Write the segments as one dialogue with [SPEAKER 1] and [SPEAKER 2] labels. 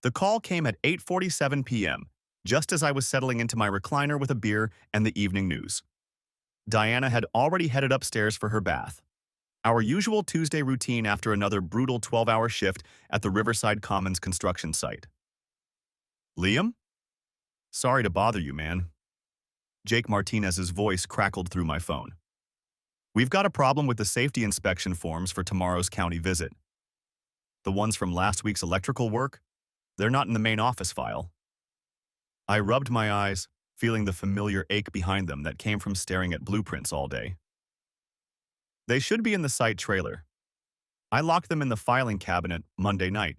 [SPEAKER 1] The call came at 8:47 p.m., just as I was settling into my recliner with a beer and the evening news. Diana had already headed upstairs for her bath. Our usual Tuesday routine after another brutal 12-hour shift at the Riverside Commons construction site. Liam? Sorry to bother you, man. Jake Martinez's voice crackled through my phone. We've got a problem with the safety inspection forms for tomorrow's county visit. The ones from last week's electrical work? They're not in the main office file. I rubbed my eyes, feeling the familiar ache behind them that came from staring at blueprints all day. They should be in the site trailer. I locked them in the filing cabinet Monday night.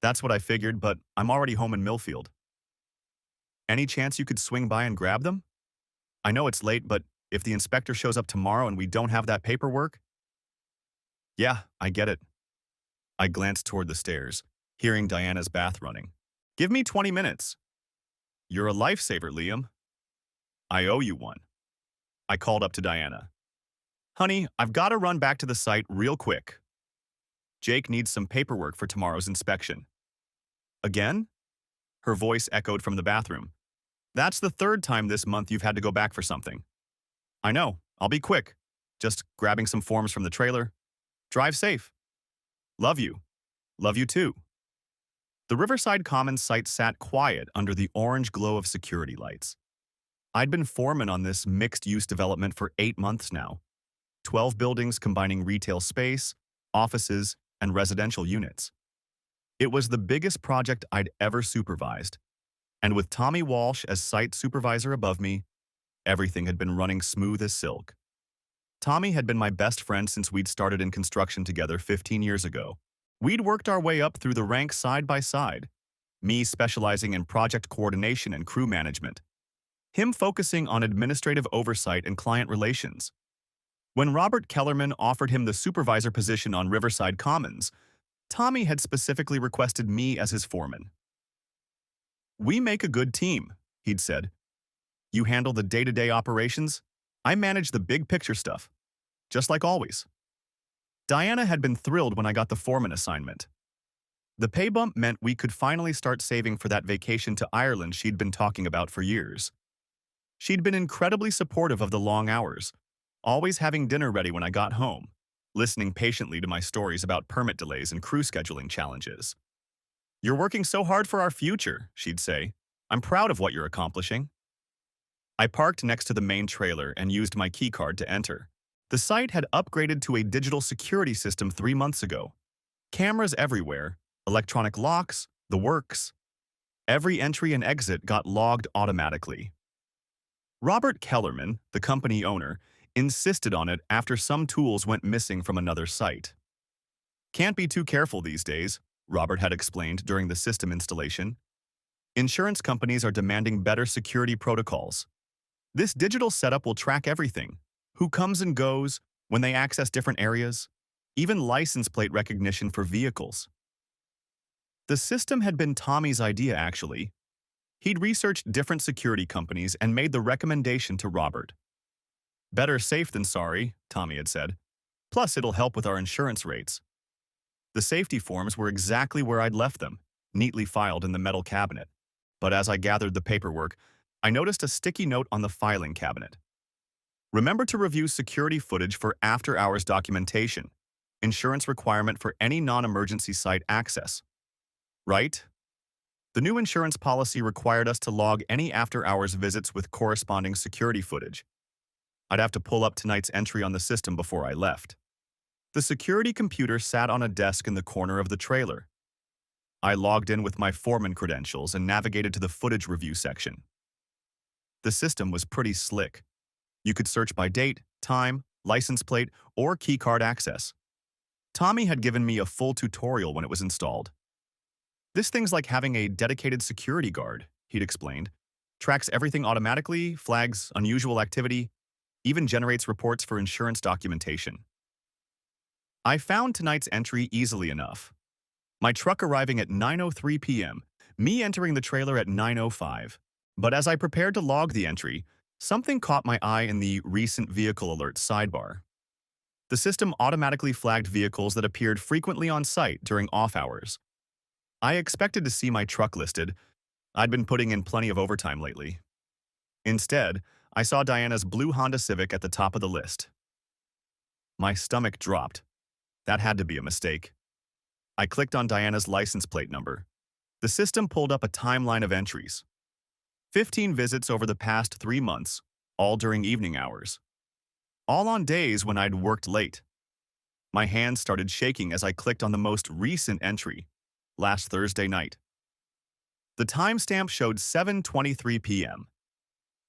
[SPEAKER 1] That's what I figured, but I'm already home in Millfield. Any chance you could swing by and grab them? I know it's late, but if the inspector shows up tomorrow and we don't have that paperwork? Yeah, I get it. I glanced toward the stairs, hearing Diana's bath running. Give me 20 minutes. You're a lifesaver, Liam. I owe you one. I called up to Diana. Honey, I've got to run back to the site real quick. Jake needs some paperwork for tomorrow's inspection. Again? Her voice echoed from the bathroom. That's the third time this month you've had to go back for something. I know, I'll be quick. Just grabbing some forms from the trailer. Drive safe. Love you. Love you too. The Riverside Commons site sat quiet under the orange glow of security lights. I'd been foreman on this mixed-use development for 8 months now. 12 buildings combining retail space, offices, and residential units. It was the biggest project I'd ever supervised, and with Tommy Walsh as site supervisor above me, everything had been running smooth as silk. Tommy had been my best friend since we'd started in construction together 15 years ago. We'd worked our way up through the ranks side by side, me specializing in project coordination and crew management, him focusing on administrative oversight and client relations. When Robert Kellerman offered him the supervisor position on Riverside Commons, Tommy had specifically requested me as his foreman. We make a good team, he'd said. You handle the day-to-day operations, I manage the big picture stuff, just like always. Diana had been thrilled when I got the foreman assignment. The pay bump meant we could finally start saving for that vacation to Ireland she'd been talking about for years. She'd been incredibly supportive of the long hours, always having dinner ready when I got home, listening patiently to my stories about permit delays and crew scheduling challenges. You're working so hard for our future, she'd say. I'm proud of what you're accomplishing. I parked next to the main trailer and used my keycard to enter. The site had upgraded to a digital security system 3 months ago. Cameras everywhere, electronic locks, the works. Every entry and exit got logged automatically. Robert Kellerman, the company owner, insisted on it after some tools went missing from another site. Can't be too careful these days, Robert had explained during the system installation. Insurance companies are demanding better security protocols. This digital setup will track everything: who comes and goes, when they access different areas, even license plate recognition for vehicles. The system had been Tommy's idea, actually. He'd researched different security companies and made the recommendation to Robert. Better safe than sorry, Tommy had said. Plus, it'll help with our insurance rates. The safety forms were exactly where I'd left them, neatly filed in the metal cabinet. But as I gathered the paperwork, I noticed a sticky note on the filing cabinet. Remember to review security footage for after-hours documentation, insurance requirement for any non-emergency site access. Right? The new insurance policy required us to log any after-hours visits with corresponding security footage. I'd have to pull up tonight's entry on the system before I left. The security computer sat on a desk in the corner of the trailer. I logged in with my foreman credentials and navigated to the footage review section. The system was pretty slick. You could search by date, time, license plate, or keycard access. Tommy had given me a full tutorial when it was installed. This thing's like having a dedicated security guard, he'd explained. Tracks everything automatically, flags unusual activity, even generates reports for insurance documentation. I found tonight's entry easily enough. My truck arriving at 9:03 p.m., me entering the trailer at 9:05. But as I prepared to log the entry, something caught my eye in the Recent Vehicle Alerts sidebar. The system automatically flagged vehicles that appeared frequently on site during off hours. I expected to see my truck listed. I'd been putting in plenty of overtime lately. Instead, I saw Diana's blue Honda Civic at the top of the list. My stomach dropped. That had to be a mistake. I clicked on Diana's license plate number. The system pulled up a timeline of entries. 15 visits over the past 3 months, all during evening hours. All on days when I'd worked late. My hands started shaking as I clicked on the most recent entry, last Thursday night. The timestamp showed 7:23 p.m.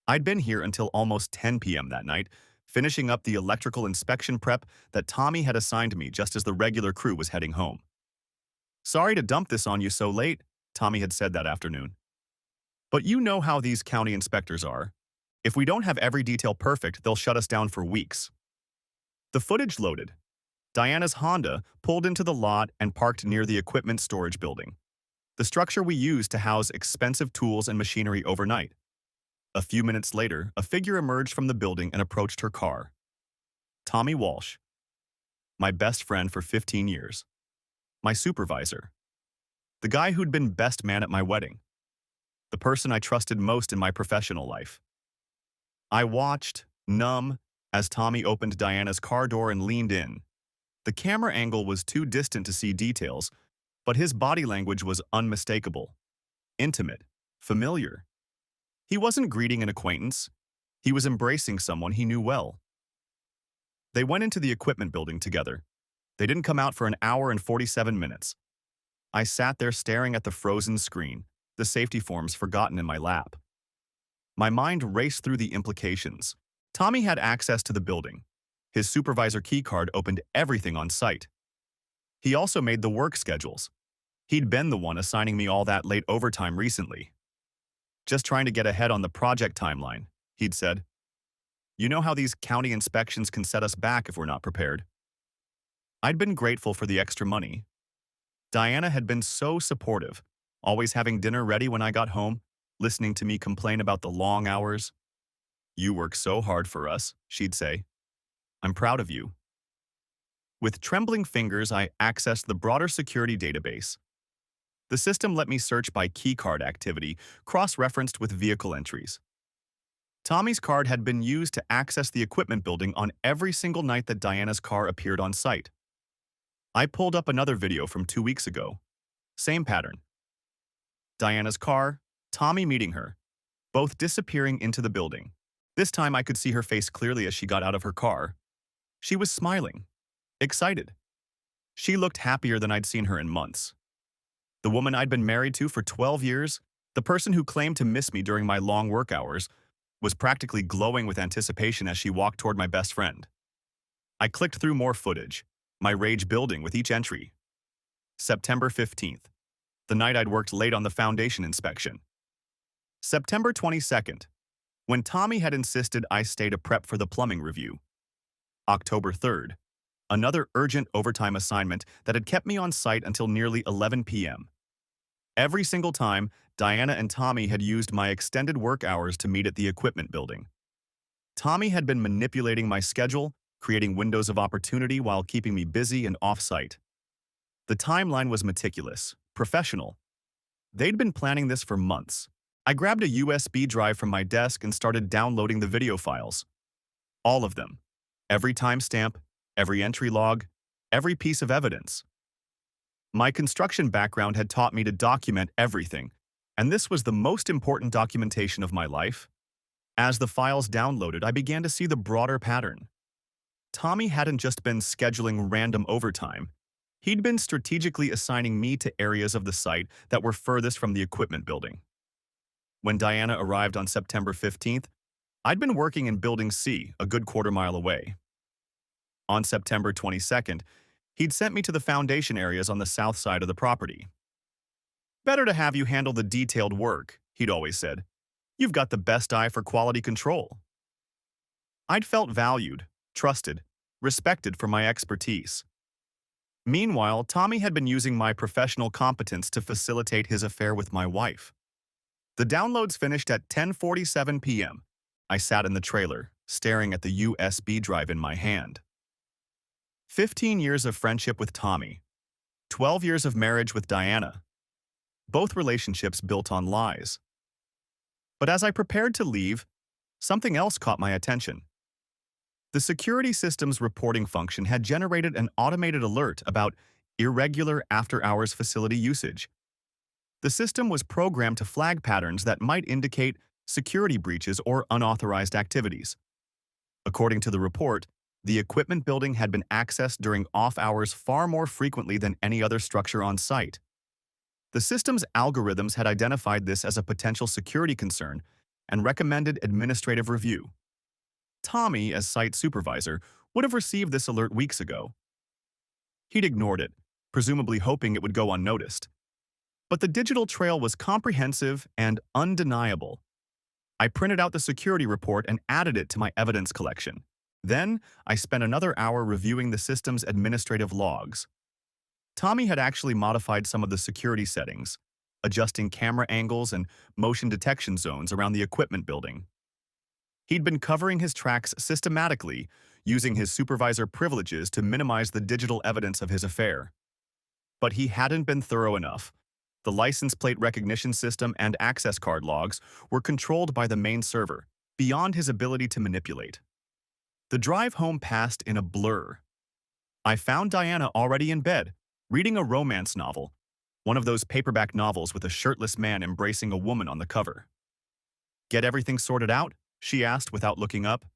[SPEAKER 1] I'd been here until almost 10 p.m. that night, finishing up the electrical inspection prep that Tommy had assigned me just as the regular crew was heading home. "Sorry to dump this on you so late," Tommy had said that afternoon. "But you know how these county inspectors are. If we don't have every detail perfect, they'll shut us down for weeks." The footage loaded. Diana's Honda pulled into the lot and parked near the equipment storage building, the structure we use to house expensive tools and machinery overnight. A few minutes later, a figure emerged from the building and approached her car. Tommy Walsh, my best friend for 15 years. My supervisor. The guy who'd been best man at my wedding. The person I trusted most in my professional life. I watched, numb, as Tommy opened Diana's car door and leaned in. The camera angle was too distant to see details, but his body language was unmistakable. Intimate. Familiar. He wasn't greeting an acquaintance. He was embracing someone he knew well. They went into the equipment building together. They didn't come out for an hour and 47 minutes. I sat there staring at the frozen screen, the safety forms forgotten in my lap. My mind raced through the implications. Tommy had access to the building. His supervisor keycard opened everything on site. He also made the work schedules. He'd been the one assigning me all that late overtime recently. "Just trying to get ahead on the project timeline," he'd said. "You know how these county inspections can set us back if we're not prepared." I'd been grateful for the extra money. Diana had been so supportive, always having dinner ready when I got home, listening to me complain about the long hours. "You work so hard for us," she'd say. "I'm proud of you." With trembling fingers, I accessed the broader security database. The system let me search by keycard activity, cross-referenced with vehicle entries. Tommy's card had been used to access the equipment building on every single night that Diana's car appeared on site. I pulled up another video from 2 weeks ago. Same pattern. Diana's car, Tommy meeting her, both disappearing into the building. This time I could see her face clearly as she got out of her car. She was smiling, excited. She looked happier than I'd seen her in months. The woman I'd been married to for 12 years, the person who claimed to miss me during my long work hours, was practically glowing with anticipation as she walked toward my best friend. I clicked through more footage, my rage building with each entry. September 15th, the night I'd worked late on the foundation inspection. September 22nd, when Tommy had insisted I stay to prep for the plumbing review. October 3rd, another urgent overtime assignment that had kept me on site until nearly 11 p.m. Every single time, Diana and Tommy had used my extended work hours to meet at the equipment building. Tommy had been manipulating my schedule, creating windows of opportunity while keeping me busy and off-site. The timeline was meticulous, professional. They'd been planning this for months. I grabbed a USB drive from my desk and started downloading the video files. All of them. Every timestamp, every entry log, every piece of evidence. My construction background had taught me to document everything, and this was the most important documentation of my life. As the files downloaded, I began to see the broader pattern. Tommy hadn't just been scheduling random overtime. He'd been strategically assigning me to areas of the site that were furthest from the equipment building. When Diana arrived on September 15th, I'd been working in Building C, a good quarter-mile away. On September 22nd, he'd sent me to the foundation areas on the south side of the property. "Better to have you handle the detailed work," he'd always said. "You've got the best eye for quality control." I'd felt valued, trusted, respected for my expertise. Meanwhile, Tommy had been using my professional competence to facilitate his affair with my wife. The downloads finished at 10:47 p.m. I sat in the trailer, staring at the USB drive in my hand. 15 years of friendship with Tommy. 12 years of marriage with Diana. both relationships built on lies. But as I prepared to leave, something else caught my attention. The security system's reporting function had generated an automated alert about irregular after-hours facility usage. The system was programmed to flag patterns that might indicate security breaches or unauthorized activities. According to the report, the equipment building had been accessed during off-hours far more frequently than any other structure on site. The system's algorithms had identified this as a potential security concern and recommended administrative review. Tommy, as site supervisor, would have received this alert weeks ago. He'd ignored it, presumably hoping it would go unnoticed. But the digital trail was comprehensive and undeniable. I printed out the security report and added it to my evidence collection. Then, I spent another hour reviewing the system's administrative logs. Tommy had actually modified some of the security settings, adjusting camera angles and motion detection zones around the equipment building. He'd been covering his tracks systematically, using his supervisor privileges to minimize the digital evidence of his affair. But he hadn't been thorough enough. The license plate recognition system and access card logs were controlled by the main server, beyond his ability to manipulate. The drive home passed in a blur. I found Diana already in bed, reading a romance novel, one of those paperback novels with a shirtless man embracing a woman on the cover. "Get everything sorted out?" she asked without looking up.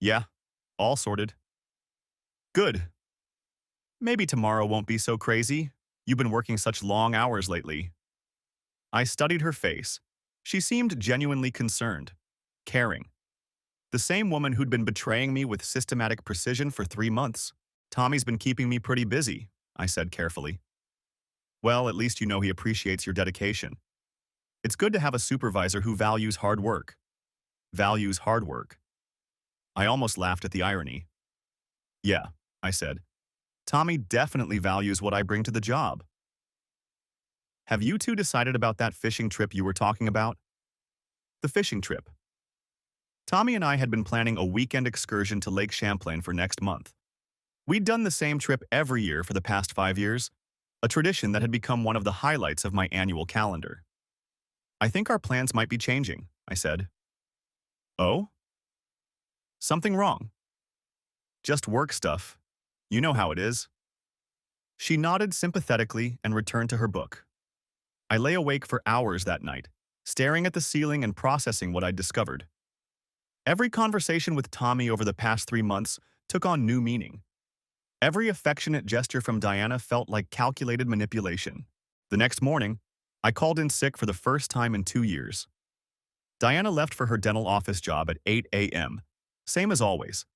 [SPEAKER 1] "Yeah, all sorted." "Good. Maybe tomorrow won't be so crazy. You've been working such long hours lately." I studied her face. She seemed genuinely concerned, caring. The same woman who'd been betraying me with systematic precision for 3 months. "Tommy's been keeping me pretty busy," I said carefully. "Well, at least you know he appreciates your dedication. It's good to have a supervisor who values hard work." Values hard work. I almost laughed at the irony. "Yeah," I said. "Tommy definitely values what I bring to the job." "Have you two decided about that fishing trip you were talking about?" The fishing trip. Tommy and I had been planning a weekend excursion to Lake Champlain for next month. We'd done the same trip every year for the past 5 years, a tradition that had become one of the highlights of my annual calendar. "I think our plans might be changing," I said. "Oh? Something wrong?" "Just work stuff. You know how it is." She nodded sympathetically and returned to her book. I lay awake for hours that night, staring at the ceiling and processing what I'd discovered. Every conversation with Tommy over the past 3 months took on new meaning. Every affectionate gesture from Diana felt like calculated manipulation. The next morning, I called in sick for the first time in 2 years. Diana left for her dental office job at 8 a.m., same as always.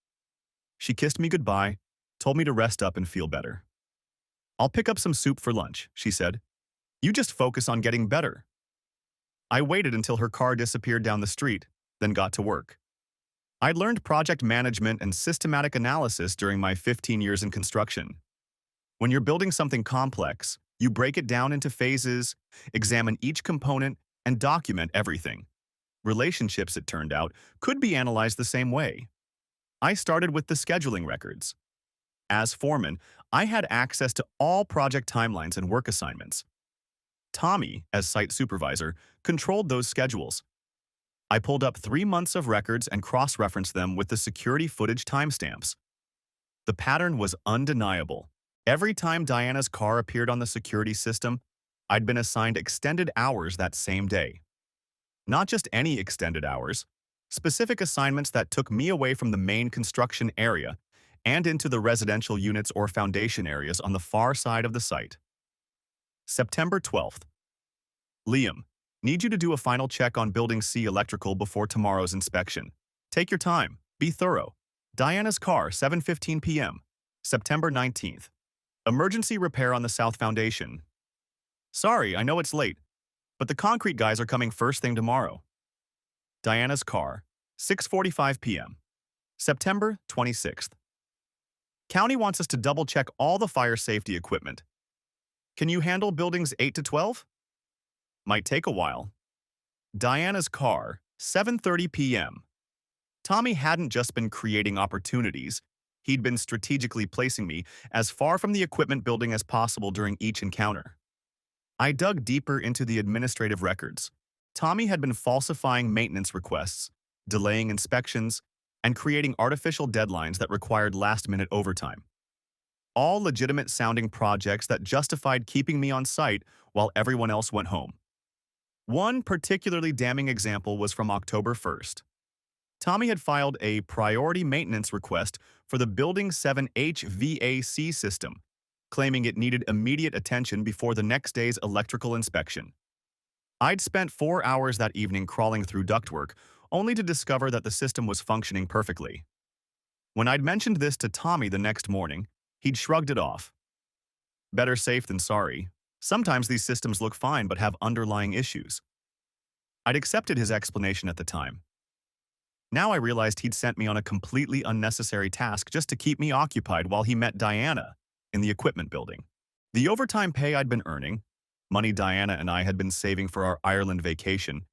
[SPEAKER 1] She kissed me goodbye, told me to rest up and feel better. "I'll pick up some soup for lunch," she said. "You just focus on getting better." I waited until her car disappeared down the street, then got to work. I'd learned project management and systematic analysis during my 15 years in construction. When you're building something complex, you break it down into phases, examine each component, and document everything. Relationships, it turned out, could be analyzed the same way. I started with the scheduling records. As foreman, I had access to all project timelines and work assignments. Tommy, as site supervisor, controlled those schedules. I pulled up 3 months of records and cross-referenced them with the security footage timestamps. The pattern was undeniable. Every time Diana's car appeared on the security system, I'd been assigned extended hours that same day. Not just any extended hours, specific assignments that took me away from the main construction area and into the residential units or foundation areas on the far side of the site. September 12th. "Liam, need you to do a final check on Building C electrical before tomorrow's inspection. Take your time. Be thorough. Diana's car, 7:15 p.m. September 19th. Emergency repair on the south foundation. Sorry, I know it's late, but the concrete guys are coming first thing tomorrow. Diana's car, 6:45 p.m. September 26th. County wants us to double-check all the fire safety equipment. Can you handle buildings 8 to 12? Might take a while. Diana's car, 7:30 p.m. Tommy hadn't just been creating opportunities, he'd been strategically placing me as far from the equipment building as possible during each encounter. I dug deeper into the administrative records. Tommy had been falsifying maintenance requests, delaying inspections, and creating artificial deadlines that required last-minute overtime. All legitimate-sounding projects that justified keeping me on site while everyone else went home. One particularly damning example was from October 1st. Tommy had filed a priority maintenance request for the Building 7 HVAC system, claiming it needed immediate attention before the next day's electrical inspection. I'd spent 4 hours that evening crawling through ductwork, only to discover that the system was functioning perfectly. When I'd mentioned this to Tommy the next morning, he'd shrugged it off. Better safe than sorry. Sometimes these systems look fine but have underlying issues. I'd accepted his explanation at the time. Now I realized he'd sent me on a completely unnecessary task just to keep me occupied while he met Diana in the equipment building. The overtime pay I'd been earning, money Diana and I had been saving for our Ireland vacation,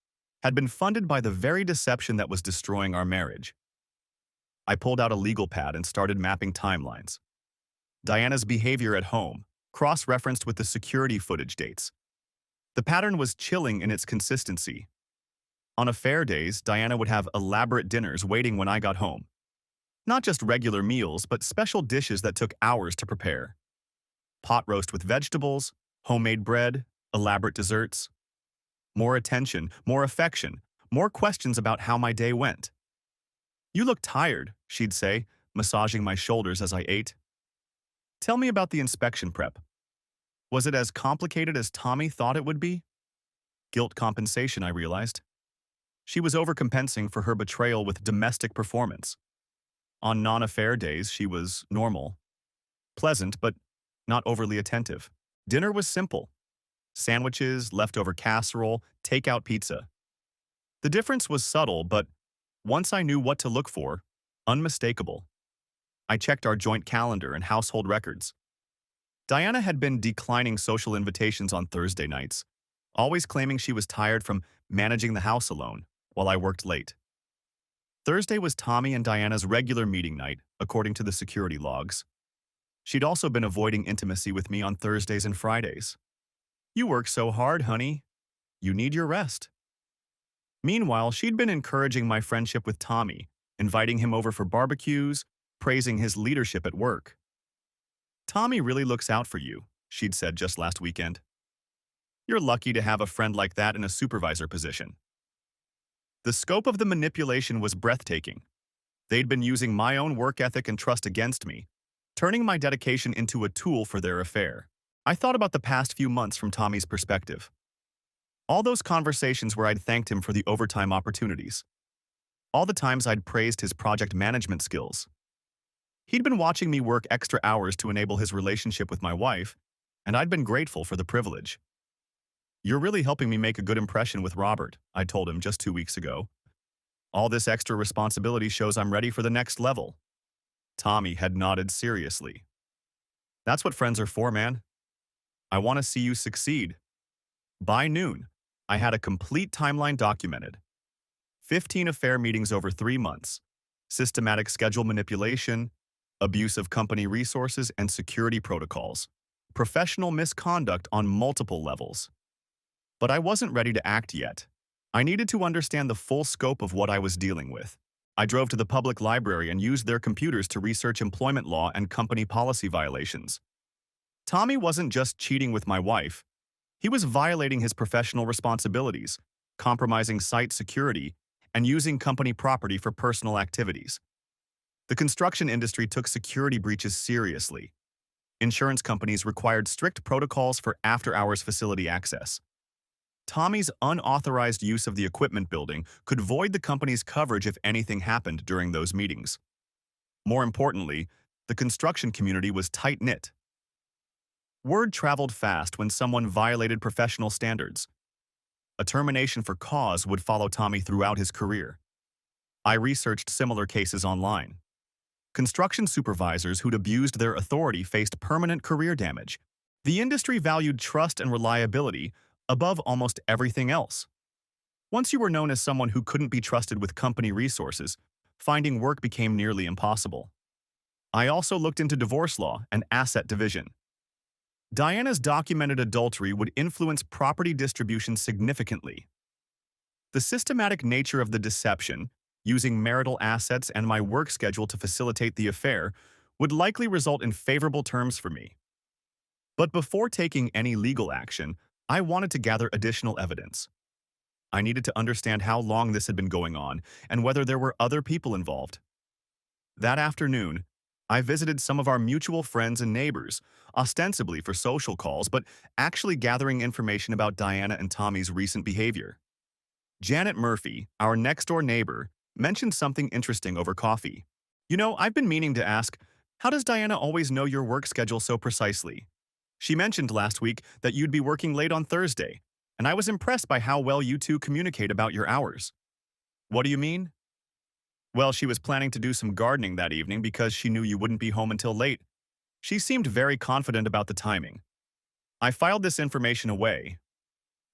[SPEAKER 1] had been funded by the very deception that was destroying our marriage. I pulled out a legal pad and started mapping timelines. Diana's behavior at home, cross-referenced with the security footage dates. The pattern was chilling in its consistency. On affair days, Diana would have elaborate dinners waiting when I got home. Not just regular meals, but special dishes that took hours to prepare. Pot roast with vegetables, homemade bread, elaborate desserts. More attention, more affection, more questions about how my day went. "You look tired," she'd say, massaging my shoulders as I ate. "Tell me about the inspection prep. Was it as complicated as Tommy thought it would be?" Guilt compensation, I realized. She was overcompensing for her betrayal with domestic performance. On non-affair days, she was normal. Pleasant, but not overly attentive. Dinner was simple. Sandwiches, leftover casserole, takeout pizza. The difference was subtle, but once I knew what to look for, unmistakable. I checked our joint calendar and household records. Diana had been declining social invitations on Thursday nights, always claiming she was tired from managing the house alone while I worked late. Thursday was Tommy and Diana's regular meeting night, according to the security logs. She'd also been avoiding intimacy with me on Thursdays and Fridays. "You work so hard, honey. You need your rest." Meanwhile, she'd been encouraging my friendship with Tommy, inviting him over for barbecues, praising his leadership at work. "Tommy really looks out for you," she'd said just last weekend. "You're lucky to have a friend like that in a supervisor position." The scope of the manipulation was breathtaking. They'd been using my own work ethic and trust against me, turning my dedication into a tool for their affair. I thought about the past few months from Tommy's perspective. All those conversations where I'd thanked him for the overtime opportunities. All the times I'd praised his project management skills. He'd been watching me work extra hours to enable his relationship with my wife, and I'd been grateful for the privilege. "You're really helping me make a good impression with Robert," I told him just 2 weeks ago. "All this extra responsibility shows I'm ready for the next level." Tommy had nodded seriously. "That's what friends are for, man. I want to see you succeed." By noon, I had a complete timeline documented. 15 affair meetings over 3 months, systematic schedule manipulation, abuse of company resources and security protocols, professional misconduct on multiple levels. But I wasn't ready to act yet. I needed to understand the full scope of what I was dealing with. I drove to the public library and used their computers to research employment law and company policy violations. Tommy wasn't just cheating with my wife. He was violating his professional responsibilities, compromising site security, and using company property for personal activities. The construction industry took security breaches seriously. Insurance companies required strict protocols for after-hours facility access. Tommy's unauthorized use of the equipment building could void the company's coverage if anything happened during those meetings. More importantly, the construction community was tight-knit. Word traveled fast when someone violated professional standards. A termination for cause would follow Tommy throughout his career. I researched similar cases online. Construction supervisors who'd abused their authority faced permanent career damage. The industry valued trust and reliability above almost everything else. Once you were known as someone who couldn't be trusted with company resources, finding work became nearly impossible. I also looked into divorce law and asset division. Diana's documented adultery would influence property distribution significantly. The systematic nature of the deception, using marital assets and my work schedule to facilitate the affair, would likely result in favorable terms for me. But before taking any legal action, I wanted to gather additional evidence. I needed to understand how long this had been going on and whether there were other people involved. That afternoon, I visited some of our mutual friends and neighbors, ostensibly for social calls, but actually gathering information about Diana and Tommy's recent behavior. Janet Murphy, our next-door neighbor, mentioned something interesting over coffee. You know, I've been meaning to ask, how does Diana always know your work schedule so precisely? She mentioned last week that you'd be working late on Thursday, and I was impressed by how well you two communicate about your hours. What do you mean? Well, she was planning to do some gardening that evening because she knew you wouldn't be home until late. She seemed very confident about the timing. I filed this information away.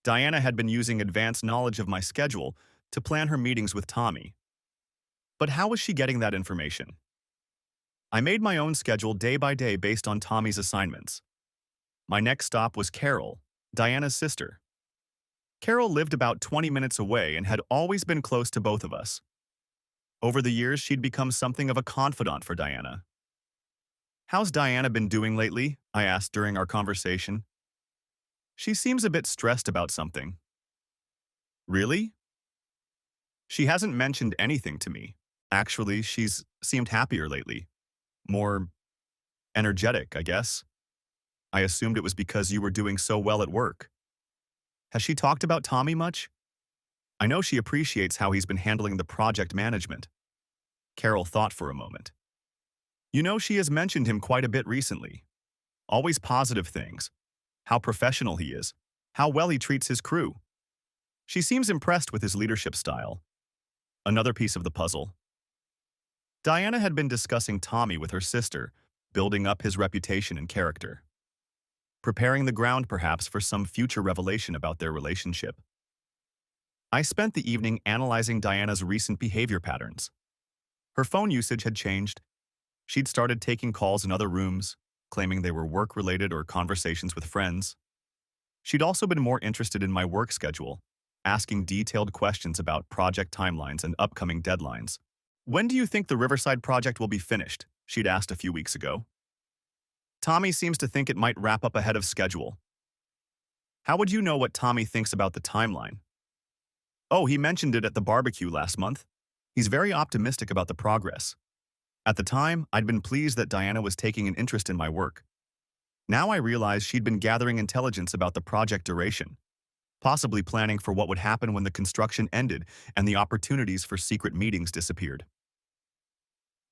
[SPEAKER 1] Diana had been using advanced knowledge of my schedule to plan her meetings with Tommy. But how was she getting that information? I made my own schedule day by day based on Tommy's assignments. My next stop was Carol, Diana's sister. Carol lived about 20 minutes away and had always been close to both of us. Over the years, she'd become something of a confidant for Diana. "How's Diana been doing lately?" I asked during our conversation. "She seems a bit stressed about something." "Really?" "She hasn't mentioned anything to me. Actually, she's seemed happier lately. More energetic, I guess. I assumed it was because you were doing so well at work." "Has she talked about Tommy much?" "I know she appreciates how he's been handling the project management." Carol thought for a moment. "You know, she has mentioned him quite a bit recently. Always positive things. How professional he is. How well he treats his crew. She seems impressed with his leadership style." Another piece of the puzzle. Diana had been discussing Tommy with her sister, building up his reputation and character. Preparing the ground, perhaps, for some future revelation about their relationship. I spent the evening analyzing Diana's recent behavior patterns. Her phone usage had changed. She'd started taking calls in other rooms, claiming they were work-related or conversations with friends. She'd also been more interested in my work schedule, asking detailed questions about project timelines and upcoming deadlines. "When do you think the Riverside project will be finished?" she'd asked a few weeks ago. "Tommy seems to think it might wrap up ahead of schedule." "How would you know what Tommy thinks about the timeline?" "Oh, he mentioned it at the barbecue last month. He's very optimistic about the progress." At the time, I'd been pleased that Diana was taking an interest in my work. Now I realized she'd been gathering intelligence about the project duration, possibly planning for what would happen when the construction ended and the opportunities for secret meetings disappeared.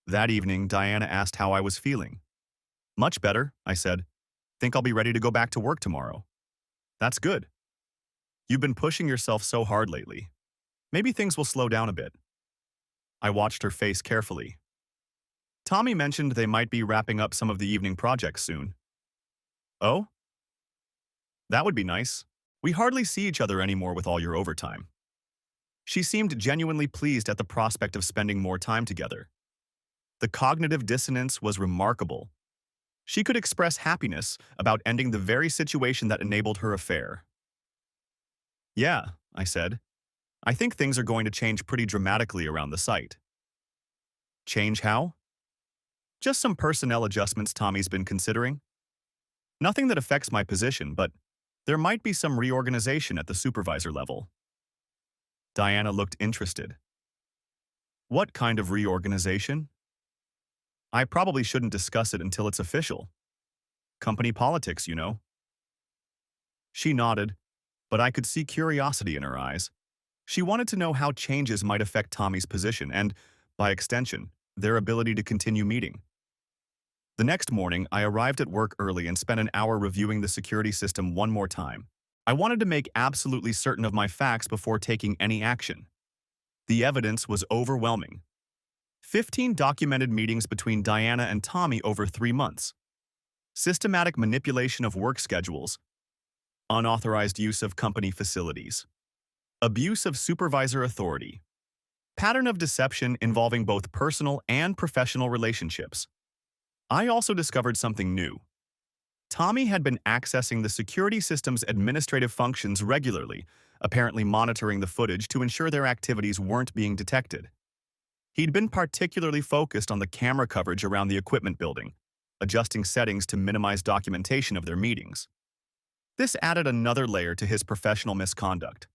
[SPEAKER 1] That evening, Diana asked how I was feeling. "Much better," I said. "Think I'll be ready to go back to work tomorrow." "That's good. You've been pushing yourself so hard lately. Maybe things will slow down a bit." I watched her face carefully. "Tommy mentioned they might be wrapping up some of the evening projects soon." "Oh? That would be nice. We hardly see each other anymore with all your overtime." She seemed genuinely pleased at the prospect of spending more time together. The cognitive dissonance was remarkable. She could express happiness about ending the very situation that enabled her affair. "Yeah," I said. "I think things are going to change pretty dramatically around the site." "Change how?" "Just some personnel adjustments Tommy's been considering. Nothing that affects my position, but there might be some reorganization at the supervisor level." Diana looked interested. "What kind of reorganization?" "I probably shouldn't discuss it until it's official. Company politics, you know." She nodded, but I could see curiosity in her eyes. She wanted to know how changes might affect Tommy's position and, by extension, their ability to continue meeting. The next morning, I arrived at work early and spent an hour reviewing the security system one more time. I wanted to make absolutely certain of my facts before taking any action. The evidence was overwhelming. 15 documented meetings between Diana and Tommy over 3 months. Systematic manipulation of work schedules. Unauthorized use of company facilities. Abuse of supervisor authority. Pattern of deception involving both personal and professional relationships. I also discovered something new. Tommy had been accessing the security system's administrative functions regularly, apparently monitoring the footage to ensure their activities weren't being detected. He'd been particularly focused on the camera coverage around the equipment building, adjusting settings to minimize documentation of their meetings. This added another layer to his professional misconduct.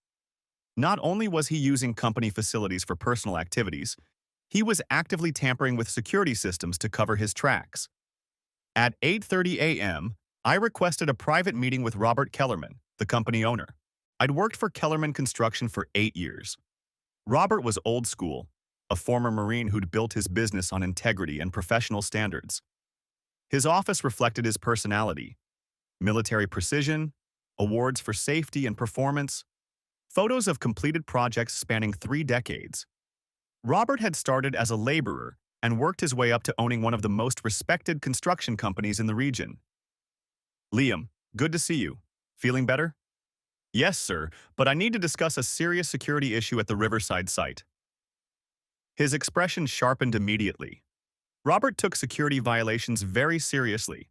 [SPEAKER 1] Not only was he using company facilities for personal activities, he was actively tampering with security systems to cover his tracks. At 8:30 a.m., I requested a private meeting with Robert Kellerman, the company owner. I'd worked for Kellerman Construction for 8 years. Robert was old school, a former Marine who'd built his business on integrity and professional standards. His office reflected his personality: military precision, awards for safety and performance, photos of completed projects spanning 3 decades. Robert had started as a laborer and worked his way up to owning one of the most respected construction companies in the region. Liam, good to see you. Feeling better? Yes, sir, but I need to discuss a serious security issue at the Riverside site. His expression sharpened immediately. Robert took security violations very seriously.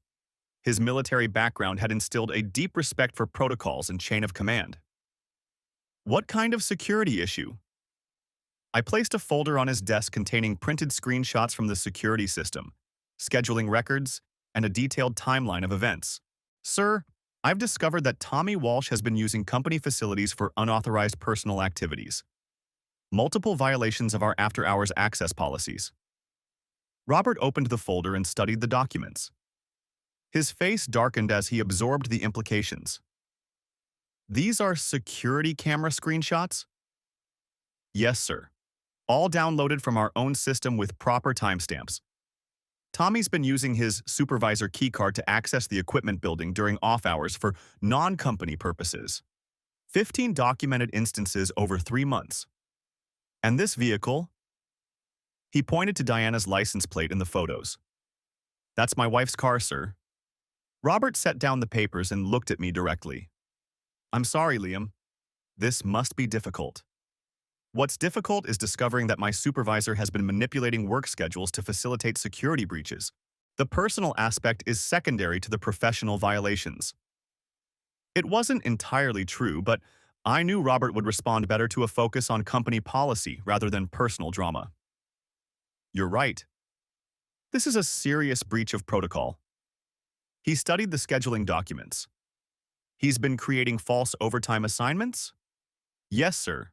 [SPEAKER 1] His military background had instilled a deep respect for protocols and chain of command. What kind of security issue? I placed a folder on his desk containing printed screenshots from the security system, scheduling records, and a detailed timeline of events. Sir, I've discovered that Tommy Walsh has been using company facilities for unauthorized personal activities. Multiple violations of our after-hours access policies. Robert opened the folder and studied the documents. His face darkened as he absorbed the implications. These are security camera screenshots? Yes, sir. All downloaded from our own system with proper timestamps. Tommy's been using his supervisor keycard to access the equipment building during off hours for non-company purposes. 15 documented instances over 3 months. And this vehicle? He pointed to Diana's license plate in the photos. That's my wife's car, sir. Robert set down the papers and looked at me directly. I'm sorry, Liam. This must be difficult. What's difficult is discovering that my supervisor has been manipulating work schedules to facilitate security breaches. The personal aspect is secondary to the professional violations. It wasn't entirely true, but I knew Robert would respond better to a focus on company policy rather than personal drama. You're right. This is a serious breach of protocol. He studied the scheduling documents. He's been creating false overtime assignments? Yes, sir.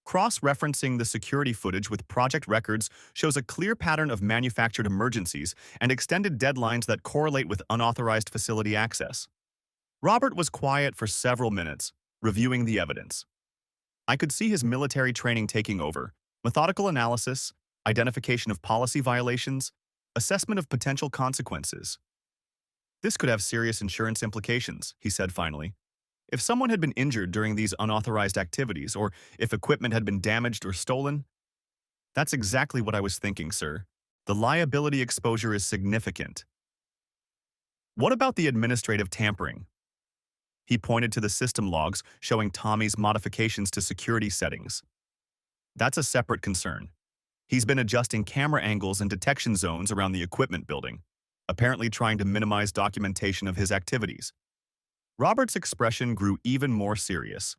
[SPEAKER 1] Cross-referencing the security footage with project records shows a clear pattern of manufactured emergencies and extended deadlines that correlate with unauthorized facility access. Robert was quiet for several minutes, reviewing the evidence. I could see his military training taking over: methodical analysis, identification of policy violations, assessment of potential consequences. This could have serious insurance implications, he said finally. If someone had been injured during these unauthorized activities, or if equipment had been damaged or stolen. That's exactly what I was thinking, sir. The liability exposure is significant. What about the administrative tampering? He pointed to the system logs showing Tommy's modifications to security settings. That's a separate concern. He's been adjusting camera angles and detection zones around the equipment building, apparently trying to minimize documentation of his activities. Robert's expression grew even more serious.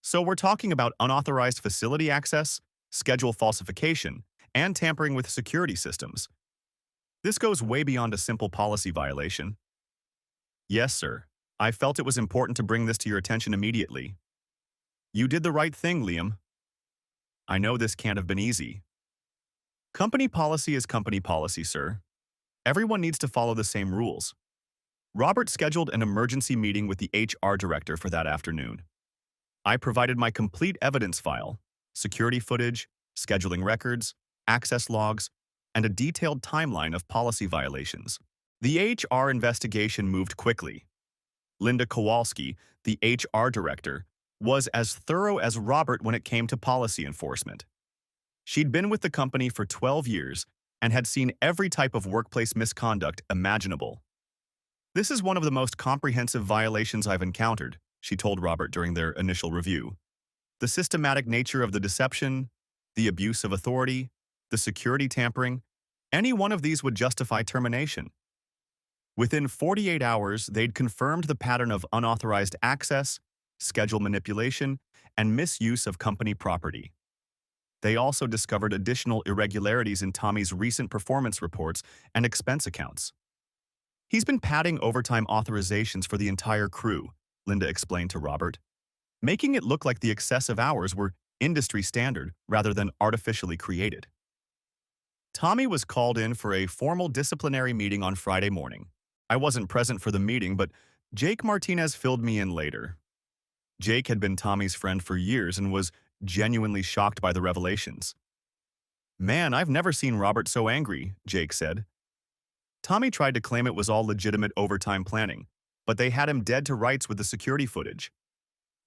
[SPEAKER 1] So we're talking about unauthorized facility access, schedule falsification, and tampering with security systems. This goes way beyond a simple policy violation. Yes, sir. I felt it was important to bring this to your attention immediately. You did the right thing, Liam. I know this can't have been easy. Company policy is company policy, sir. Everyone needs to follow the same rules. Robert scheduled an emergency meeting with the HR director for that afternoon. I provided my complete evidence file: security footage, scheduling records, access logs, and a detailed timeline of policy violations. The HR investigation moved quickly. Linda Kowalski, the HR director, was as thorough as Robert when it came to policy enforcement. She'd been with the company for 12 years and had seen every type of workplace misconduct imaginable. This is one of the most comprehensive violations I've encountered, she told Robert during their initial review. The systematic nature of the deception, the abuse of authority, the security tampering, any one of these would justify termination. Within 48 hours, they'd confirmed the pattern of unauthorized access, schedule manipulation, and misuse of company property. They also discovered additional irregularities in Tommy's recent performance reports and expense accounts. He's been padding overtime authorizations for the entire crew, Linda explained to Robert, making it look like the excessive hours were industry standard rather than artificially created. Tommy was called in for a formal disciplinary meeting on Friday morning. I wasn't present for the meeting, but Jake Martinez filled me in later. Jake had been Tommy's friend for years and was genuinely shocked by the revelations. "Man, I've never seen Robert so angry," Jake said. Tommy tried to claim it was all legitimate overtime planning, but they had him dead to rights with the security footage.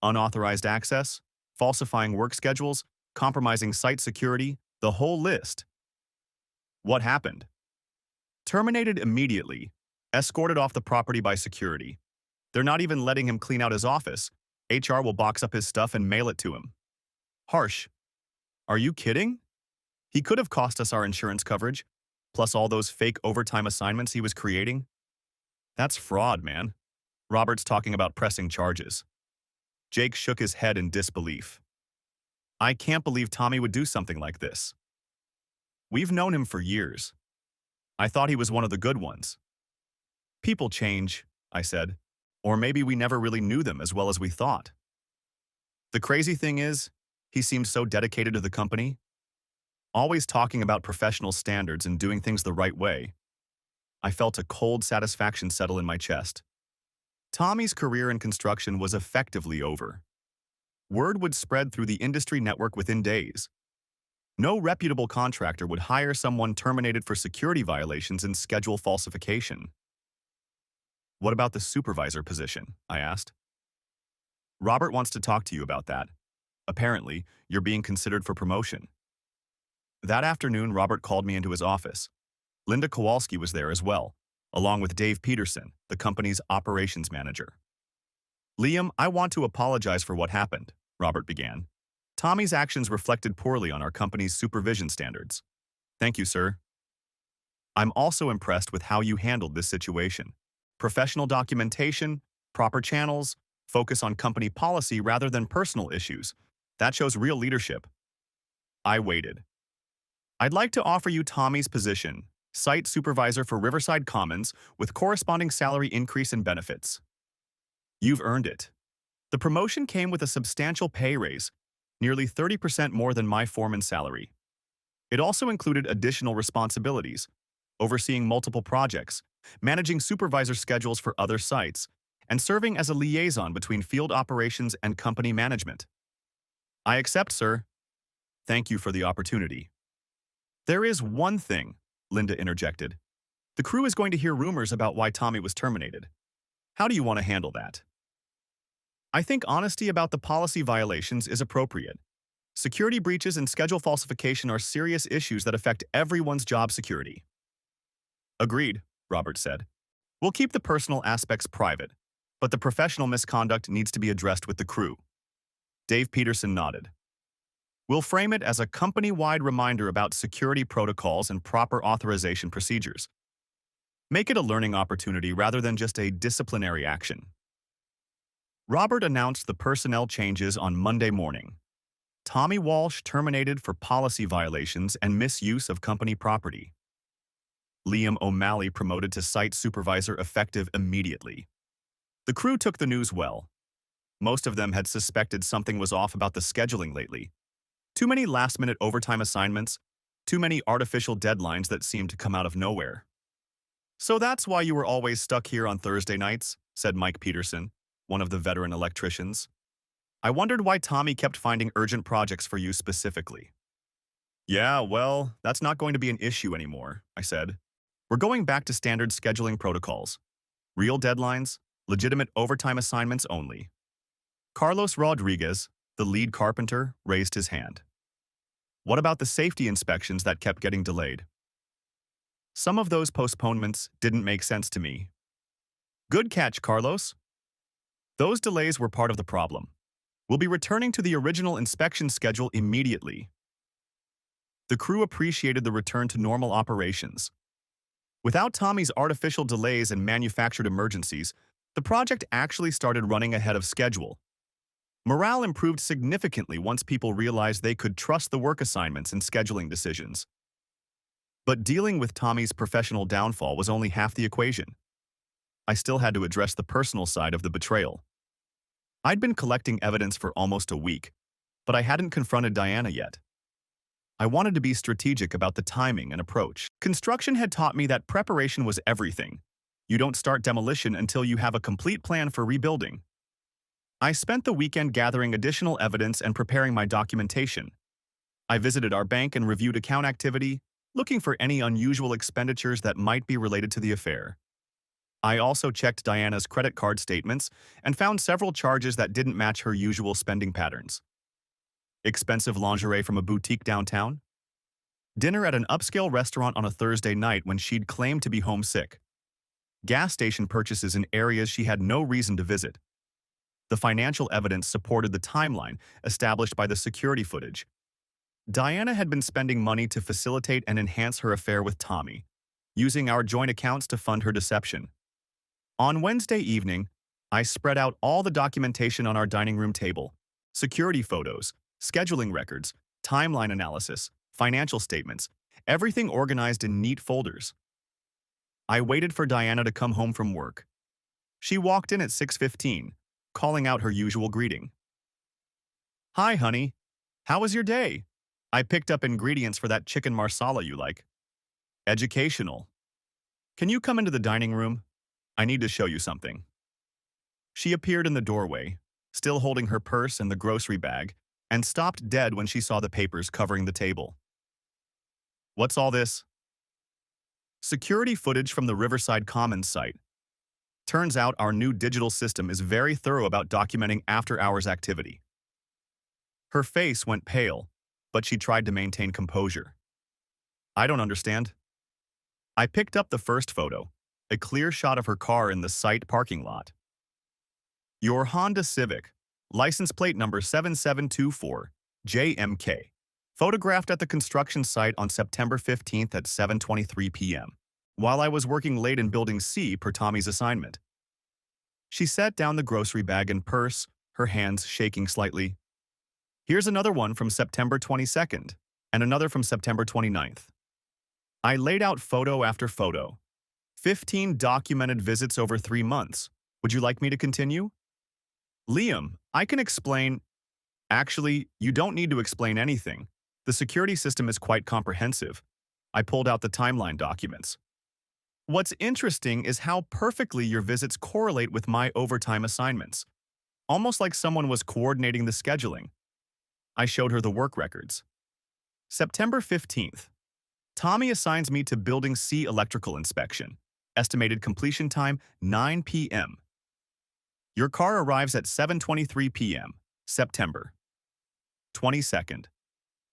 [SPEAKER 1] Unauthorized access, falsifying work schedules, compromising site security, the whole list. What happened? Terminated immediately, escorted off the property by security. They're not even letting him clean out his office. HR will box up his stuff and mail it to him. Harsh. Are you kidding? He could have cost us our insurance coverage, plus all those fake overtime assignments he was creating. That's fraud, man. Robert's talking about pressing charges. Jake shook his head in disbelief. I can't believe Tommy would do something like this. We've known him for years. I thought he was one of the good ones. People change, I said. Or maybe we never really knew them as well as we thought. The crazy thing is, he seemed so dedicated to the company, always talking about professional standards and doing things the right way. I felt a cold satisfaction settle in my chest. Tommy's career in construction was effectively over. Word would spread through the industry network within days. No reputable contractor would hire someone terminated for security violations and schedule falsification. What about the supervisor position? I asked. Robert wants to talk to you about that. Apparently, you're being considered for promotion. That afternoon, Robert called me into his office. Linda Kowalski was there as well, along with Dave Peterson, the company's operations manager. Liam, I want to apologize for what happened, Robert began. Tommy's actions reflected poorly on our company's supervision standards. Thank you, sir. I'm also impressed with how you handled this situation. Professional documentation, proper channels, focus on company policy rather than personal issues. That shows real leadership. I waited. I'd like to offer you Tommy's position, site supervisor for Riverside Commons, with corresponding salary increase and benefits. You've earned it. The promotion came with a substantial pay raise, nearly 30% more than my foreman's salary. It also included additional responsibilities, overseeing multiple projects, managing supervisor schedules for other sites, and serving as a liaison between field operations and company management. I accept, sir. Thank you for the opportunity. There is one thing, Linda interjected. The crew is going to hear rumors about why Tommy was terminated. How do you want to handle that? I think honesty about the policy violations is appropriate. Security breaches and schedule falsification are serious issues that affect everyone's job security. Agreed, Robert said. We'll keep the personal aspects private, but the professional misconduct needs to be addressed with the crew. Dave Peterson nodded. We'll frame it as a company-wide reminder about security protocols and proper authorization procedures. Make it a learning opportunity rather than just a disciplinary action. Robert announced the personnel changes on Monday morning. Tommy Walsh terminated for policy violations and misuse of company property. Liam O'Malley promoted to site supervisor effective immediately. The crew took the news well. Most of them had suspected something was off about the scheduling lately. Too many last-minute overtime assignments, too many artificial deadlines that seemed to come out of nowhere. So that's why you were always stuck here on Thursday nights, said Mike Peterson, one of the veteran electricians. I wondered why Tommy kept finding urgent projects for you specifically. Yeah, well, that's not going to be an issue anymore, I said. We're going back to standard scheduling protocols. Real deadlines, legitimate overtime assignments only. Carlos Rodriguez, the lead carpenter, raised his hand. What about the safety inspections that kept getting delayed? Some of those postponements didn't make sense to me. Good catch, Carlos. Those delays were part of the problem. We'll be returning to the original inspection schedule immediately. The crew appreciated the return to normal operations. Without Tommy's artificial delays and manufactured emergencies, the project actually started running ahead of schedule. Morale improved significantly once people realized they could trust the work assignments and scheduling decisions. But dealing with Tommy's professional downfall was only half the equation. I still had to address the personal side of the betrayal. I'd been collecting evidence for almost a week, but I hadn't confronted Diana yet. I wanted to be strategic about the timing and approach. Construction had taught me that preparation was everything. You don't start demolition until you have a complete plan for rebuilding. I spent the weekend gathering additional evidence and preparing my documentation. I visited our bank and reviewed account activity, looking for any unusual expenditures that might be related to the affair. I also checked Diana's credit card statements and found several charges that didn't match her usual spending patterns. Expensive lingerie from a boutique downtown? Dinner at an upscale restaurant on a Thursday night when she'd claimed to be homesick. Gas station purchases in areas she had no reason to visit. The financial evidence supported the timeline established by the security footage. Diana had been spending money to facilitate and enhance her affair with Tommy, using our joint accounts to fund her deception. On Wednesday evening, I spread out all the documentation on our dining room table: security photos, scheduling records, timeline analysis, financial statements, everything organized in neat folders. I waited for Diana to come home from work. She walked in at 6:15, calling out her usual greeting. "Hi, honey. How was your day? I picked up ingredients for that chicken marsala you like." "Educational. Can you come into the dining room? I need to show you something." She appeared in the doorway, still holding her purse and the grocery bag, and stopped dead when she saw the papers covering the table. "What's all this?" "Security footage from the Riverside Commons site. Turns out our new digital system is very thorough about documenting after-hours activity." Her face went pale, but she tried to maintain composure. "I don't understand." I picked up the first photo, a clear shot of her car in the site parking lot. "Your Honda Civic, license plate number 7724, JMK, photographed at the construction site on September 15th at 7:23 p.m., while I was working late in Building C per Tommy's assignment." She set down the grocery bag and purse, her hands shaking slightly. "Here's another one from September 22nd, and another from September 29th. I laid out photo after photo. 15 documented visits over 3 months. Would you like me to continue?" "Liam, I can explain." "Actually, you don't need to explain anything. The security system is quite comprehensive." I pulled out the timeline documents. "What's interesting is how perfectly your visits correlate with my overtime assignments. Almost like someone was coordinating the scheduling." I showed her the work records. September 15th. Tommy assigns me to Building C electrical inspection. Estimated completion time, 9 p.m. Your car arrives at 7:23 p.m., September 22nd.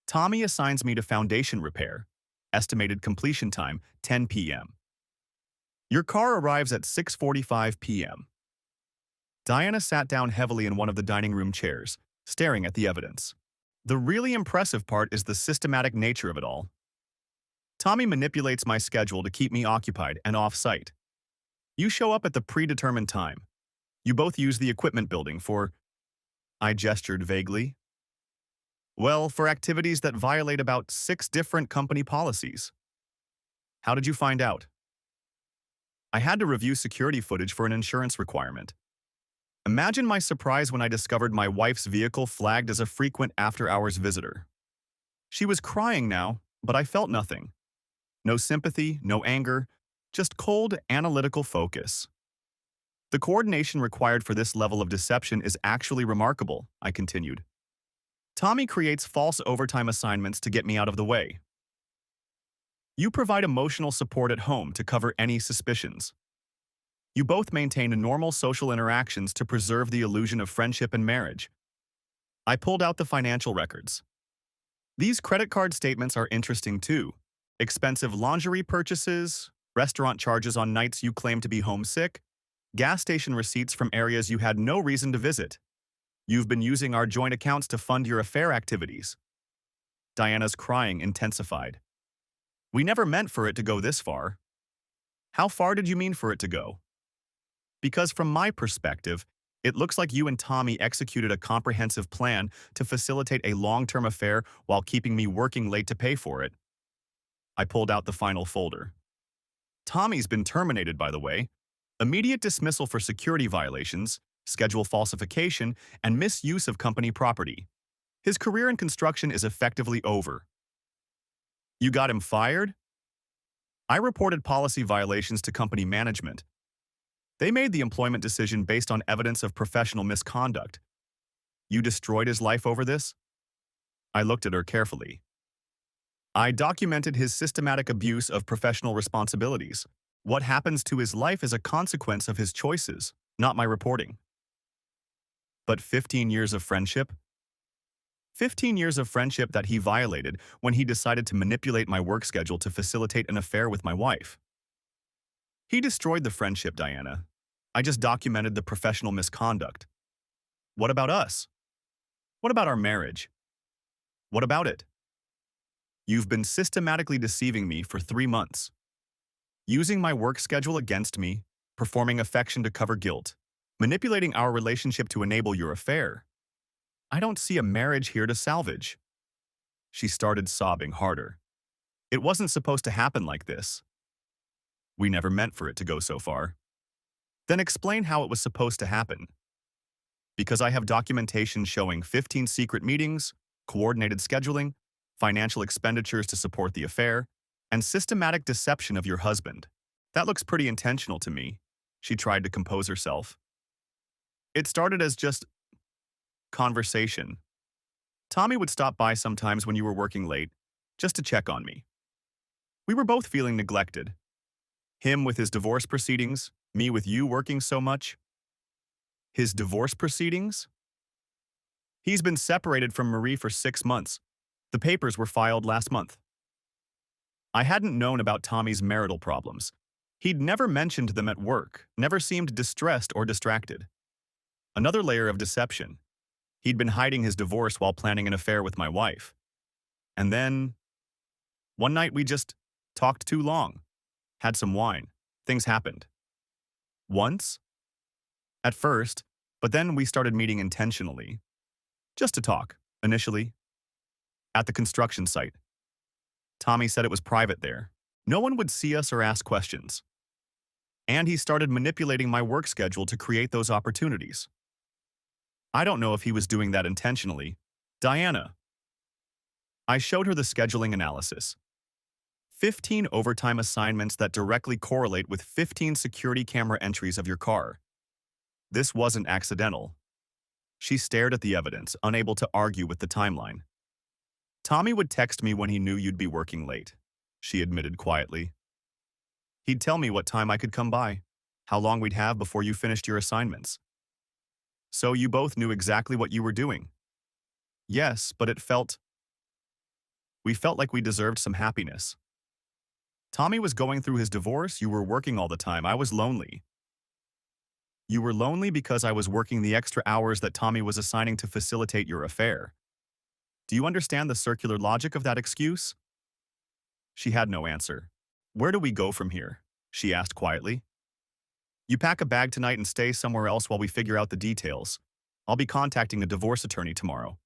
[SPEAKER 1] Tommy assigns me to foundation repair. Estimated completion time, 10 p.m. Your car arrives at 6:45 p.m. Diana sat down heavily in one of the dining room chairs, staring at the evidence. The really impressive part is the systematic nature of it all. Tommy manipulates my schedule to keep me occupied and off-site. You show up at the predetermined time. You both use the equipment building for— I gestured vaguely. "Well, for activities that violate about 6 different company policies." "How did you find out?" "I had to review security footage for an insurance requirement." Imagine my surprise when I discovered my wife's vehicle flagged as a frequent after-hours visitor. She was crying now, but I felt nothing. No sympathy, no anger, just cold, analytical focus. "The coordination required for this level of deception is actually remarkable," I continued. "Tommy creates false overtime assignments to get me out of the way. You provide emotional support at home to cover any suspicions. You both maintain normal social interactions to preserve the illusion of friendship and marriage." I pulled out the financial records. These credit card statements are interesting too. Expensive lingerie purchases, restaurant charges on nights you claim to be homesick, gas station receipts from areas you had no reason to visit. You've been using our joint accounts to fund your affair activities. Diana's crying intensified. "We never meant for it to go this far." How far did you mean for it to go? Because from my perspective, it looks like you and Tommy executed a comprehensive plan to facilitate a long-term affair while keeping me working late to pay for it. I pulled out the final folder. Tommy's been terminated, by the way. Immediate dismissal for security violations, schedule falsification, and misuse of company property. His career in construction is effectively over. You got him fired? I reported policy violations to company management. They made the employment decision based on evidence of professional misconduct. You destroyed his life over this? I looked at her carefully. I documented his systematic abuse of professional responsibilities. What happens to his life is a consequence of his choices, not my reporting. But 15 years of friendship? 15 years of friendship that he violated when he decided to manipulate my work schedule to facilitate an affair with my wife. He destroyed the friendship, Diana. I just documented the professional misconduct. What about us? What about our marriage? What about it? You've been systematically deceiving me for 3 months. Using my work schedule against me, performing affection to cover guilt, manipulating our relationship to enable your affair. I don't see a marriage here to salvage. She started sobbing harder. It wasn't supposed to happen like this. We never meant for it to go so far. Then explain how it was supposed to happen. Because I have documentation showing 15 secret meetings, coordinated scheduling, financial expenditures to support the affair, and systematic deception of your husband. That looks pretty intentional to me. She tried to compose herself. It started as just conversation. Tommy would stop by sometimes when you were working late, just to check on me. We were both feeling neglected. Him with his divorce proceedings, me with you working so much. His divorce proceedings? He's been separated from Marie for 6 months. The papers were filed last month. I hadn't known about Tommy's marital problems. He'd never mentioned them at work, never seemed distressed or distracted. Another layer of deception. He'd been hiding his divorce while planning an affair with my wife. And then, one night we just talked too long, had some wine. Things happened. Once? At first, but then we started meeting intentionally. Just to talk, initially. At the construction site. Tommy said it was private there. No one would see us or ask questions. And he started manipulating my work schedule to create those opportunities. I don't know if he was doing that intentionally. Diana. I showed her the scheduling analysis. 15 overtime assignments that directly correlate with 15 security camera entries of your car. This wasn't accidental. She stared at the evidence, unable to argue with the timeline. Tommy would text me when he knew you'd be working late, she admitted quietly. He'd tell me what time I could come by, how long we'd have before you finished your assignments. So you both knew exactly what you were doing. Yes, but we felt like we deserved some happiness. Tommy was going through his divorce, you were working all the time, I was lonely. You were lonely because I was working the extra hours that Tommy was assigning to facilitate your affair. Do you understand the circular logic of that excuse? She had no answer. Where do we go from here? She asked quietly. You pack a bag tonight and stay somewhere else while we figure out the details. I'll be contacting a divorce attorney tomorrow.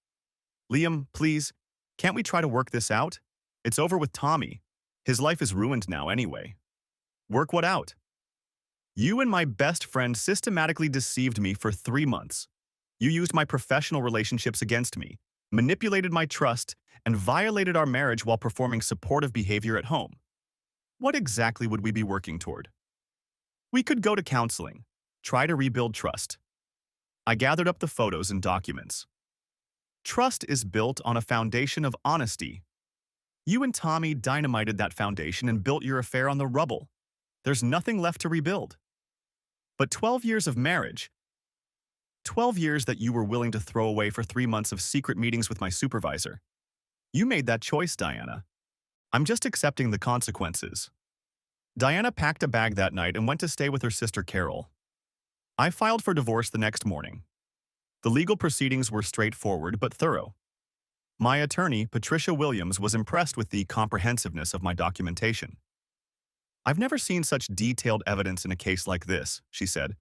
[SPEAKER 1] Liam, please, can't we try to work this out? It's over with Tommy. His life is ruined now anyway. Work what out? You and my best friend systematically deceived me for 3 months. You used my professional relationships against me, manipulated my trust, and violated our marriage while performing supportive behavior at home. What exactly would we be working toward? We could go to counseling, try to rebuild trust. I gathered up the photos and documents. Trust is built on a foundation of honesty. You and Tommy dynamited that foundation and built your affair on the rubble. There's nothing left to rebuild. But 12 years of marriage, 12 years that you were willing to throw away for 3 months of secret meetings with my supervisor. You made that choice, Diana. I'm just accepting the consequences. Diana packed a bag that night and went to stay with her sister Carol. I filed for divorce the next morning. The legal proceedings were straightforward but thorough. My attorney, Patricia Williams, was impressed with the comprehensiveness of my documentation. I've never seen such detailed evidence in a case like this, she said.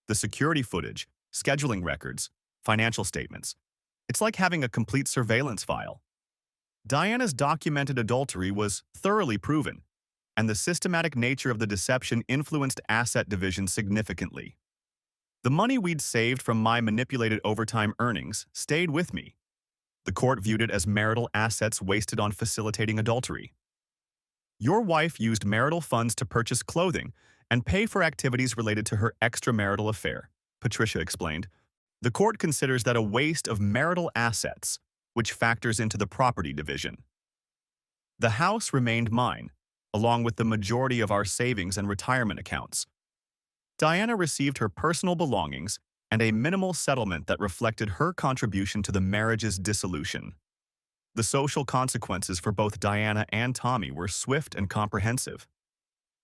[SPEAKER 1] The security footage, scheduling records, financial statements. It's like having a complete surveillance file. Diana's documented adultery was thoroughly proven, and the systematic nature of the deception influenced asset division significantly. The money we'd saved from my manipulated overtime earnings stayed with me. The court viewed it as marital assets wasted on facilitating adultery. Your wife used marital funds to purchase clothing and pay for activities related to her extramarital affair, Patricia explained. The court considers that a waste of marital assets, which factors into the property division. The house remained mine, along with the majority of our savings and retirement accounts. Diana received her personal belongings and a minimal settlement that reflected her contribution to the marriage's dissolution. The social consequences for both Diana and Tommy were swift and comprehensive.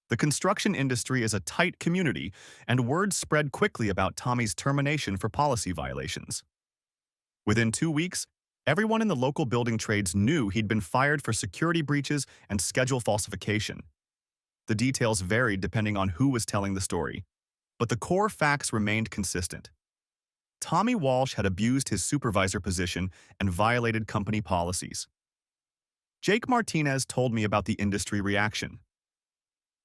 [SPEAKER 1] The construction industry is a tight community, and word spread quickly about Tommy's termination for policy violations. Within 2 weeks, everyone in the local building trades knew he'd been fired for security breaches and schedule falsification. The details varied depending on who was telling the story, but the core facts remained consistent. Tommy Walsh had abused his supervisor position and violated company policies. Jake Martinez told me about the industry reaction.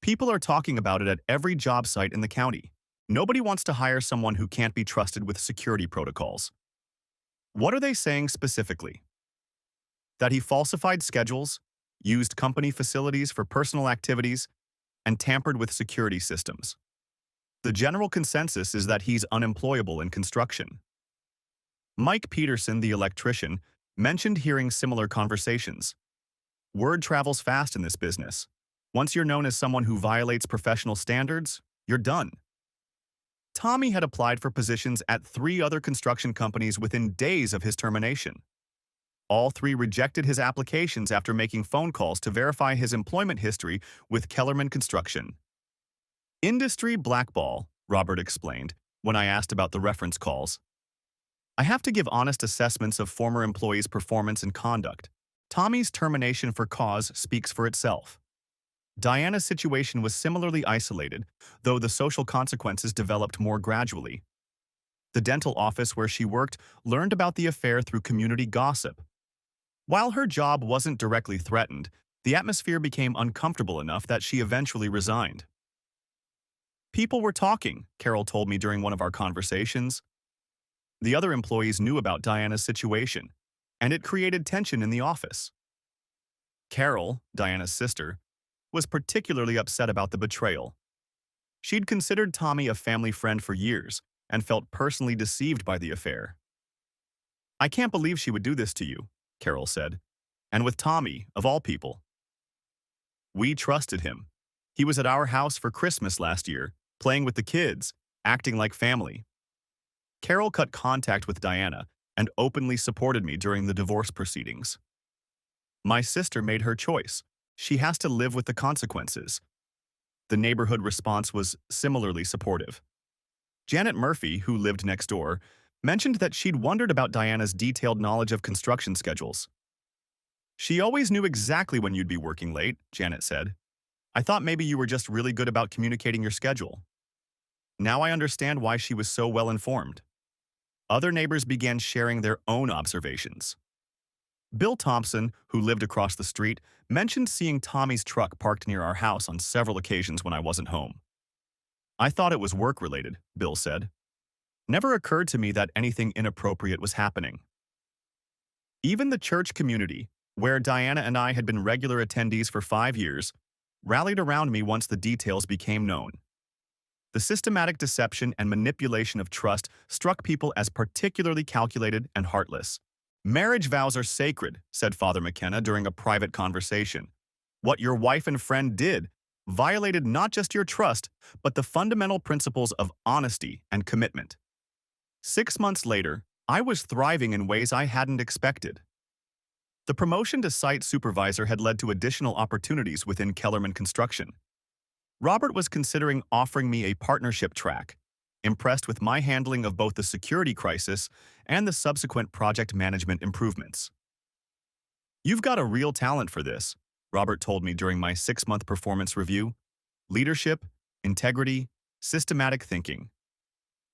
[SPEAKER 1] People are talking about it at every job site in the county. Nobody wants to hire someone who can't be trusted with security protocols. What are they saying specifically? That he falsified schedules, used company facilities for personal activities, and tampered with security systems. The general consensus is that he's unemployable in construction. Mike Peterson, the electrician, mentioned hearing similar conversations. Word travels fast in this business. Once you're known as someone who violates professional standards, you're done. Tommy had applied for positions at 3 other construction companies within days of his termination. All 3 rejected his applications after making phone calls to verify his employment history with Kellerman Construction. Industry blackball, Robert explained when I asked about the reference calls. I have to give honest assessments of former employees' performance and conduct. Tommy's termination for cause speaks for itself. Diana's situation was similarly isolated, though the social consequences developed more gradually. The dental office where she worked learned about the affair through community gossip. While her job wasn't directly threatened, the atmosphere became uncomfortable enough that she eventually resigned. People were talking, Carol told me during one of our conversations. The other employees knew about Diana's situation, and it created tension in the office. Carol, Diana's sister, was particularly upset about the betrayal. She'd considered Tommy a family friend for years and felt personally deceived by the affair. I can't believe she would do this to you, Carol said, and with Tommy, of all people. We trusted him. He was at our house for Christmas last year, playing with the kids, acting like family. Carol cut contact with Diana and openly supported me during the divorce proceedings. My sister made her choice. She has to live with the consequences. The neighborhood response was similarly supportive. Janet Murphy, who lived next door, mentioned that she'd wondered about Diana's detailed knowledge of construction schedules. She always knew exactly when you'd be working late, Janet said. I thought maybe you were just really good about communicating your schedule. Now I understand why she was so well informed. Other neighbors began sharing their own observations. Bill Thompson, who lived across the street, mentioned seeing Tommy's truck parked near our house on several occasions when I wasn't home. I thought it was work-related, Bill said. Never occurred to me that anything inappropriate was happening. Even the church community, where Diana and I had been regular attendees for 5 years, rallied around me once the details became known. The systematic deception and manipulation of trust struck people as particularly calculated and heartless. Marriage vows are sacred, said Father McKenna during a private conversation. What your wife and friend did violated not just your trust, but the fundamental principles of honesty and commitment. 6 months later, I was thriving in ways I hadn't expected. The promotion to site supervisor had led to additional opportunities within Kellerman Construction. Robert was considering offering me a partnership track, impressed with my handling of both the security crisis and the subsequent project management improvements. You've got a real talent for this, Robert told me during my 6-month performance review. leadership, integrity, systematic thinking.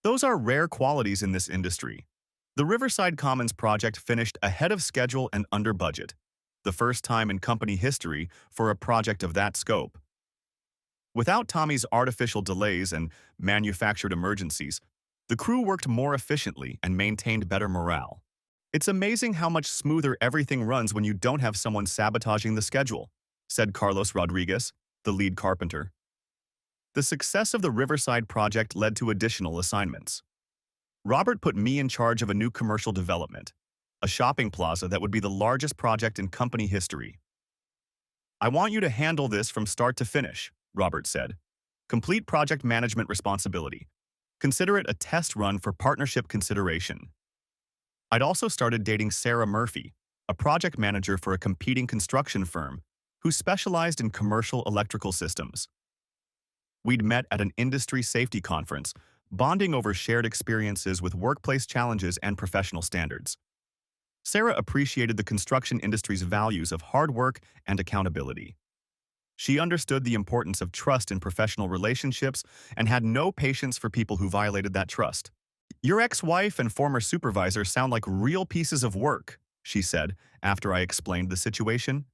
[SPEAKER 1] Those are rare qualities in this industry. The Riverside Commons project finished ahead of schedule and under budget, the first time in company history for a project of that scope. Without Tommy's artificial delays and manufactured emergencies, the crew worked more efficiently and maintained better morale. It's amazing how much smoother everything runs when you don't have someone sabotaging the schedule, said Carlos Rodriguez, the lead carpenter. The success of the Riverside project led to additional assignments. Robert put me in charge of a new commercial development, a shopping plaza that would be the largest project in company history. I want you to handle this from start to finish, Robert said. Complete project management responsibility. Consider it a test run for partnership consideration. I'd also started dating Sarah Murphy, a project manager for a competing construction firm who specialized in commercial electrical systems. We'd met at an industry safety conference, bonding over shared experiences with workplace challenges and professional standards. Sarah appreciated the construction industry's values of hard work and accountability. She understood the importance of trust in professional relationships and had no patience for people who violated that trust. Your ex-wife and former supervisor sound like real pieces of work, she said after I explained the situation.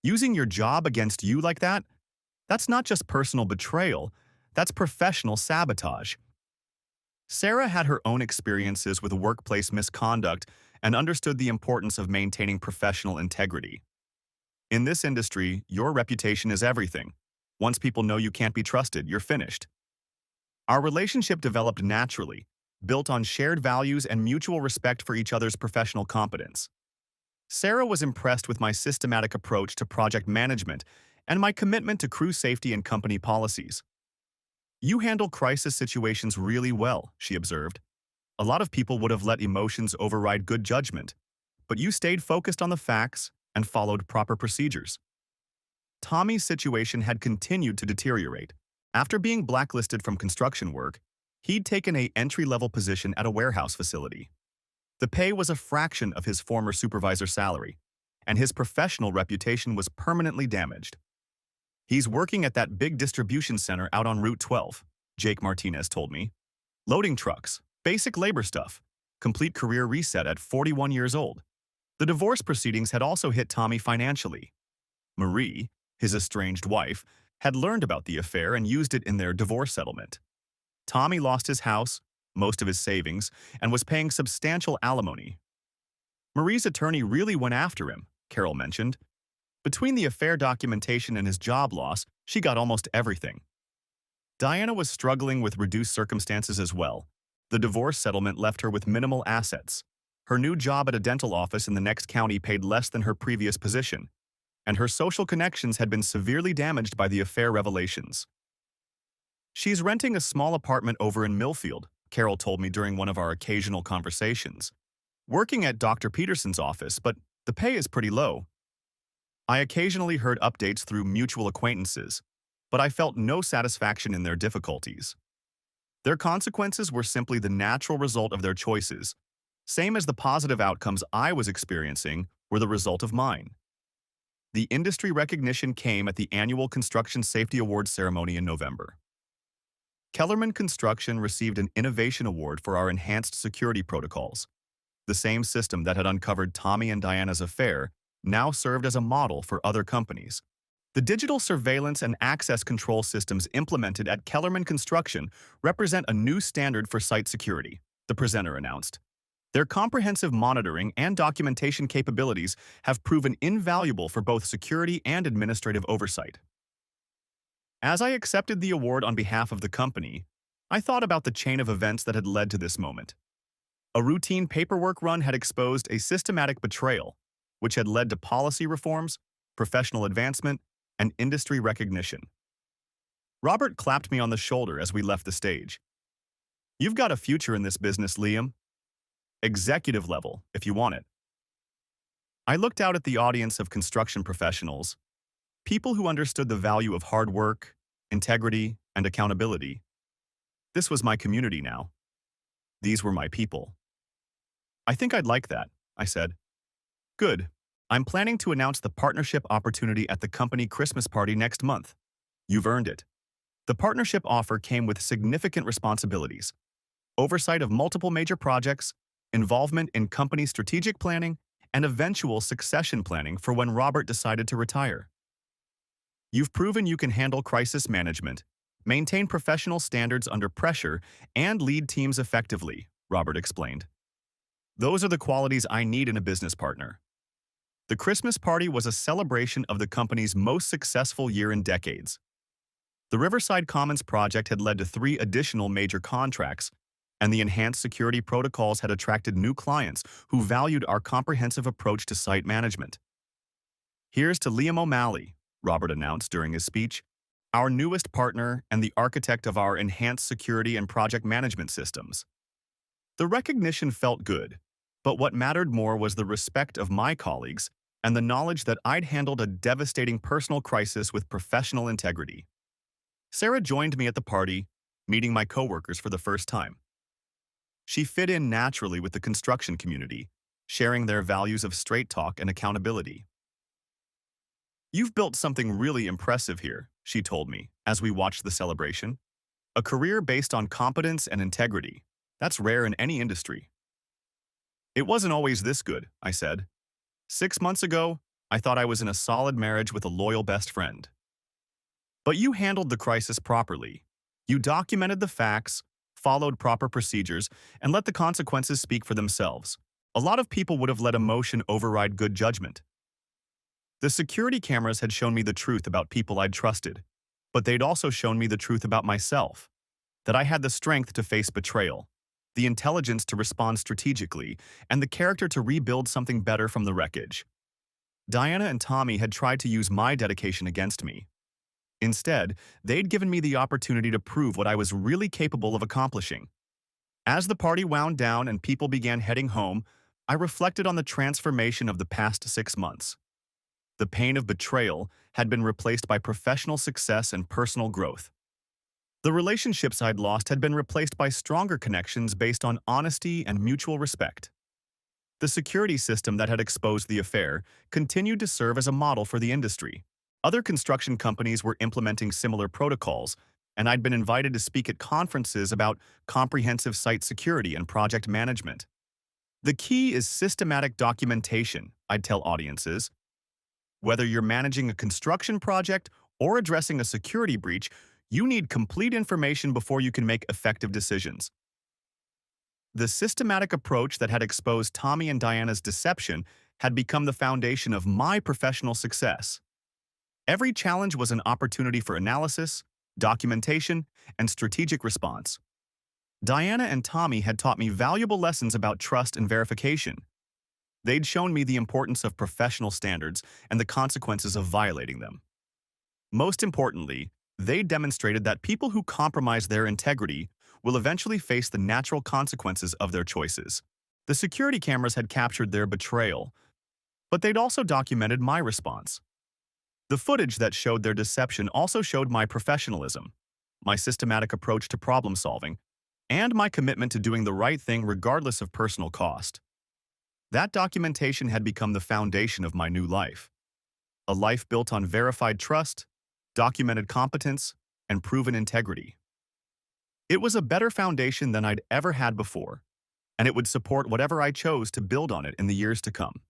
[SPEAKER 1] Using your job against you like that? That's not just personal betrayal, that's professional sabotage. Sarah had her own experiences with workplace misconduct and understood the importance of maintaining professional integrity. In this industry, your reputation is everything. Once people know you can't be trusted, you're finished. Our relationship developed naturally, built on shared values and mutual respect for each other's professional competence. Sarah was impressed with my systematic approach to project management and my commitment to crew safety and company policies. You handle crisis situations really well, she observed. A lot of people would have let emotions override good judgment, but you stayed focused on the facts and followed proper procedures. Tommy's situation had continued to deteriorate. After being blacklisted from construction work, he'd taken an entry-level position at a warehouse facility. The pay was a fraction of his former supervisor's salary, and his professional reputation was permanently damaged. He's working at that big distribution center out on Route 12, Jake Martinez told me. Loading trucks, basic labor stuff, complete career reset at 41 years old. The divorce proceedings had also hit Tommy financially. Marie, his estranged wife, had learned about the affair and used it in their divorce settlement. Tommy lost his house, most of his savings, and was paying substantial alimony. Marie's attorney really went after him, Carol mentioned. Between the affair documentation and his job loss, she got almost everything. Diana was struggling with reduced circumstances as well. The divorce settlement left her with minimal assets. Her new job at a dental office in the next county paid less than her previous position, and her social connections had been severely damaged by the affair revelations. She's renting a small apartment over in Millfield, Carol told me during one of our occasional conversations. Working at Dr. Peterson's office, but the pay is pretty low. I occasionally heard updates through mutual acquaintances, but I felt no satisfaction in their difficulties. Their consequences were simply the natural result of their choices, same as the positive outcomes I was experiencing were the result of mine. The industry recognition came at the annual Construction Safety Awards ceremony in November. Kellerman Construction received an Innovation Award for our enhanced security protocols. The same system that had uncovered Tommy and Diana's affair now served as a model for other companies. The digital surveillance and access control systems implemented at Kellerman Construction represent a new standard for site security, the presenter announced. Their comprehensive monitoring and documentation capabilities have proven invaluable for both security and administrative oversight. As I accepted the award on behalf of the company, I thought about the chain of events that had led to this moment. A routine paperwork run had exposed a systematic betrayal, which had led to policy reforms, professional advancement, and industry recognition. Robert clapped me on the shoulder as we left the stage. You've got a future in this business, Liam. Executive level, if you want it. I looked out at the audience of construction professionals, people who understood the value of hard work, integrity, and accountability. This was my community now. These were my people. I think I'd like that, I said. Good. I'm planning to announce the partnership opportunity at the company Christmas party next month. You've earned it. The partnership offer came with significant responsibilities: oversight of multiple major projects, involvement in company strategic planning, and eventual succession planning for when Robert decided to retire. You've proven you can handle crisis management, maintain professional standards under pressure, and lead teams effectively, Robert explained. Those are the qualities I need in a business partner. The Christmas party was a celebration of the company's most successful year in decades. The Riverside Commons project had led to 3 additional major contracts, and the enhanced security protocols had attracted new clients who valued our comprehensive approach to site management. Here's to Liam O'Malley, Robert announced during his speech, our newest partner and the architect of our enhanced security and project management systems. The recognition felt good, but what mattered more was the respect of my colleagues and the knowledge that I'd handled a devastating personal crisis with professional integrity. Sarah joined me at the party, meeting my coworkers for the first time. She fit in naturally with the construction community, sharing their values of straight talk and accountability. "You've built something really impressive here," she told me as we watched the celebration. "A career based on competence and integrity. That's rare in any industry." "It wasn't always this good," I said. "6 months ago, I thought I was in a solid marriage with a loyal best friend." "But you handled the crisis properly. You documented the facts, followed proper procedures, and let the consequences speak for themselves. A lot of people would have let emotion override good judgment." The security cameras had shown me the truth about people I'd trusted, but they'd also shown me the truth about myself, that I had the strength to face betrayal, the intelligence to respond strategically, and the character to rebuild something better from the wreckage. Diana and Tommy had tried to use my dedication against me. Instead, they'd given me the opportunity to prove what I was really capable of accomplishing. As the party wound down and people began heading home, I reflected on the transformation of the past 6 months. The pain of betrayal had been replaced by professional success and personal growth. The relationships I'd lost had been replaced by stronger connections based on honesty and mutual respect. The security system that had exposed the affair continued to serve as a model for the industry. Other construction companies were implementing similar protocols, and I'd been invited to speak at conferences about comprehensive site security and project management. "The key is systematic documentation," I'd tell audiences. "Whether you're managing a construction project or addressing a security breach, you need complete information before you can make effective decisions." The systematic approach that had exposed Tommy and Diana's deception had become the foundation of my professional success. Every challenge was an opportunity for analysis, documentation, and strategic response. Diana and Tommy had taught me valuable lessons about trust and verification. They'd shown me the importance of professional standards and the consequences of violating them. Most importantly, they demonstrated that people who compromise their integrity will eventually face the natural consequences of their choices. The security cameras had captured their betrayal, but they'd also documented my response. The footage that showed their deception also showed my professionalism, my systematic approach to problem solving, and my commitment to doing the right thing regardless of personal cost. That documentation had become the foundation of my new life. A life built on verified trust, documented competence, and proven integrity. It was a better foundation than I'd ever had before, and it would support whatever I chose to build on it in the years to come.